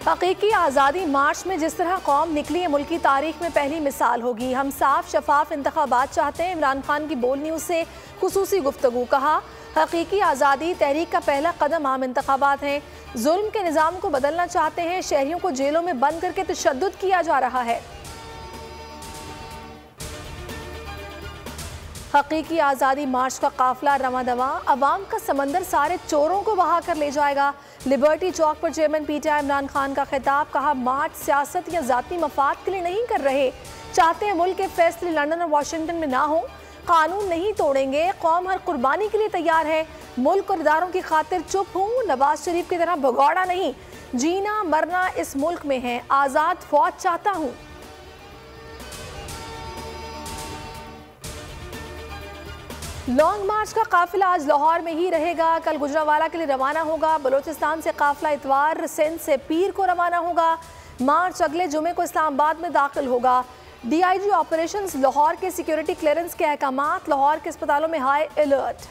हकीकी आज़ादी मार्च में जिस तरह कौम निकली है मुल्क की तारीख में पहली मिसाल होगी। हम साफ शफाफ इंतखाबात चाहते हैं। इमरान खान की बोल न्यूज़ से खुसूसी गुफ्तगू। कहा, हकीकी आज़ादी तहरीक का पहला कदम आम इंतखाबात हैं। जुल्म के निज़ाम को बदलना चाहते हैं। शहरियों को जेलों में बंद करके तशद्दुद किया जा रहा है। हकीकी आज़ादी मार्च का काफिला रवां दवा, अवाम का समंदर सारे चोरों को बहा कर ले जाएगा। लिबर्टी चौक पर चेयरमैन पीटीआई इमरान खान का खिताब। कहा, मार्च सियासत या जाती मफाद के लिए नहीं कर रहे, चाहते हैं मुल्क के फैसले लंदन और वाशिंगटन में ना हो। कानून नहीं तोड़ेंगे, कौम हर कुर्बानी के लिए तैयार है। मुल्क और इदारों की खातिर चुप हूँ, नवाज शरीफ की तरह भगौड़ा नहीं। जीना मरना इस मुल्क में है, आज़ाद फौज चाहता हूँ। लॉन्ग मार्च का काफिला आज लाहौर में ही रहेगा। कल गुजरावाला के लिए रवाना होगा। बलोचिस्तान से काफिला इतवार, सिंध से पीर को रवाना होगा। मार्च अगले जुमे को इस्लामाबाद में दाखिल होगा। डीआईजी ऑपरेशंस लाहौर के सिक्योरिटी क्लियरेंस के अहकामात। लाहौर के अस्पतालों में हाई अलर्ट।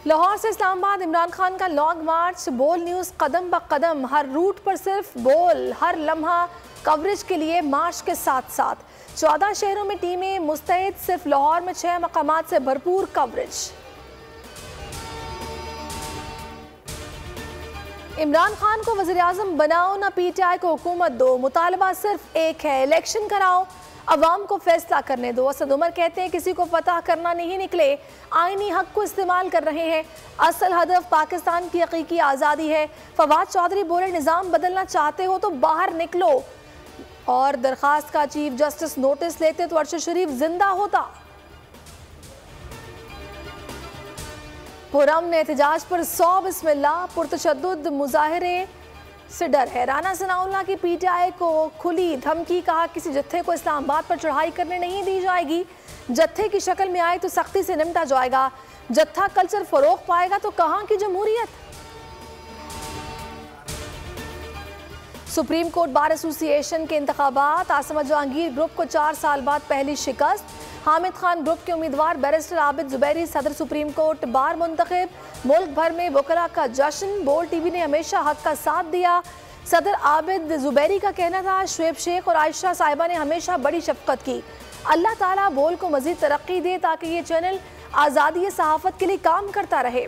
लाहौर से इस्लामाबाद इमरान खान का लॉन्ग मार्च। बोल न्यूज़ कदम ब कदम, हर रूट पर सिर्फ बोल, हर लम्हा कवरेज के लिए मार्च के साथ साथ 14 शहरों में टीमें मुस्तैद। सिर्फ लाहौर में 6 मकामात से भरपूर कवरेज। इमरान खान को वज़ीर आज़म बनाओ, ना पीटीआई को हुकूमत दो। मुतालबा सिर्फ एक है, इलेक्शन कराओ, अवाम को फैसला करने दो। असद उमर कहते हैं, किसी को फतह करना नहीं निकले, आईनी हक को इस्तेमाल कर रहे हैं। असल हदफ पाकिस्तान की हकीकी आज़ादी है। फवाद चौधरी बोले, निज़ाम बदलना चाहते हो तो बाहर निकलो। और दरखास्त का चीफ जस्टिस नोटिस लेते तो अरशद शरीफ जिंदा होता। पुरम ने एहतजाज पर 100 बिस्मिल्लाह। पुरतशद्दुद मुजाहरे से डर है। राना सनाउल्लाह की पीटीआई को खुली धमकी। कहा, किसी जत्थे को इस्लामाबाद पर चढ़ाई करने नहीं दी जाएगी। जत्थे की शक्ल में आए तो सख्ती से निपटा जाएगा। जत्था कल्चर फरोग पाएगा तो कहां की जमहूरियत। सुप्रीम कोर्ट बार एसोसिएशन के इंतखाबात। आसमा जहांगीर ग्रुप को 4 साल बाद पहली शिकस्त। हामिद खान ग्रुप के उम्मीदवार बैरिस्टर आबिद जुबैरी सदर सुप्रीम कोर्ट बार मुंतखब। मुल्क भर में वकला का जश्न। बोल टीवी ने हमेशा हक का साथ दिया। सदर आबिद जुबैरी का कहना था, शुएब शेख और आयशा साहिबा ने हमेशा बड़ी शफकत की। अल्लाह ताला बोल को मजीद तरक्की दे ताकि ये चैनल आज़ादी सहाफत के लिए काम करता रहे।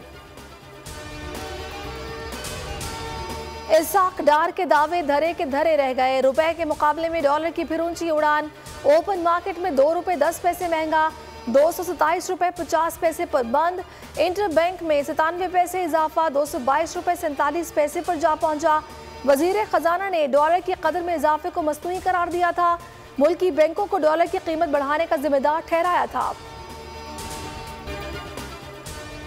इसाक डार के दावे धरे के धरे रह गए। रुपए के मुकाबले में डॉलर की फिर ऊंची उड़ान। ओपन मार्केट में 2 रुपए 10 पैसे महंगा, 227 रुपए 50 पैसे पर बंद। इंटर बैंक में 97 पैसे इजाफा, 222 रुपए 47 पैसे पर जा पहुंचा। वजीर खजाना ने डॉलर की कदर में इजाफे को मसनूई करार दिया था। मुल्की बैंकों को डॉलर की कीमत बढ़ाने का जिम्मेदार ठहराया था।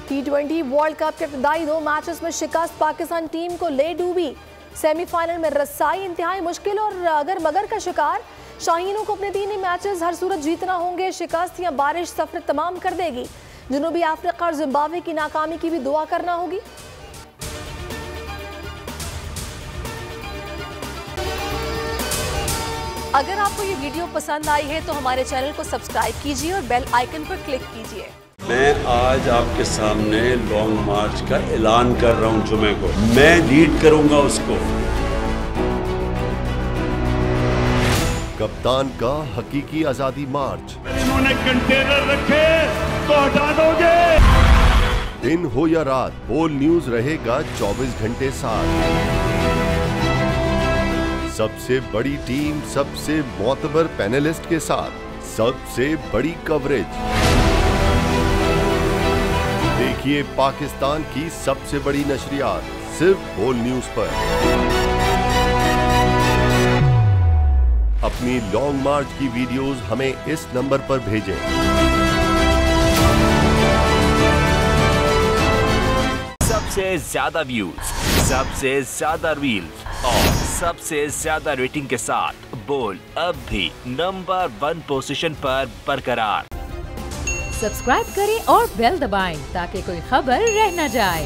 T20 वर्ल्ड कप के इब्तदाई 2 मैचेस में शिकस्त। पाकिस्तान टीम को ले डूबी। सेमीफाइनल में रसाई इंतहाई मुश्किल और अगर मगर का शिकार। शाहीनों को अपने 3 ही मैचेस हर सूरत जीतना होंगे। शिकस्त या बारिश सफर तमाम कर देगी। जनूबी अफ्रीका और जिम्बाब्वे की नाकामी की भी दुआ करना होगी। अगर आपको ये वीडियो पसंद आई है तो हमारे चैनल को सब्सक्राइब कीजिए और बेल आइकन पर क्लिक कीजिए। मैं आज आपके सामने लॉन्ग मार्च का ऐलान कर रहा हूं। जुमे को मैं लीड करूंगा उसको। कप्तान का हकीकी आजादी मार्च। इन्होंने कंटेनर रखे तो हटा दोगे। दिन हो या रात, बोल न्यूज रहेगा 24 घंटे साथ। सबसे बड़ी टीम, सबसे मोतबर पैनलिस्ट के साथ, सबसे बड़ी कवरेज। देखिए पाकिस्तान की सबसे बड़ी नशरियात सिर्फ बोल न्यूज पर। अपनी लॉन्ग मार्च की वीडियोस हमें इस नंबर पर भेजें। सबसे ज्यादा व्यूज, सबसे ज्यादा रील्स और सबसे ज्यादा रेटिंग के साथ बोल अब भी नंबर 1 पोजीशन पर बरकरार। सब्सक्राइब करें और बेल दबाएं ताकि कोई खबर रह न जाए।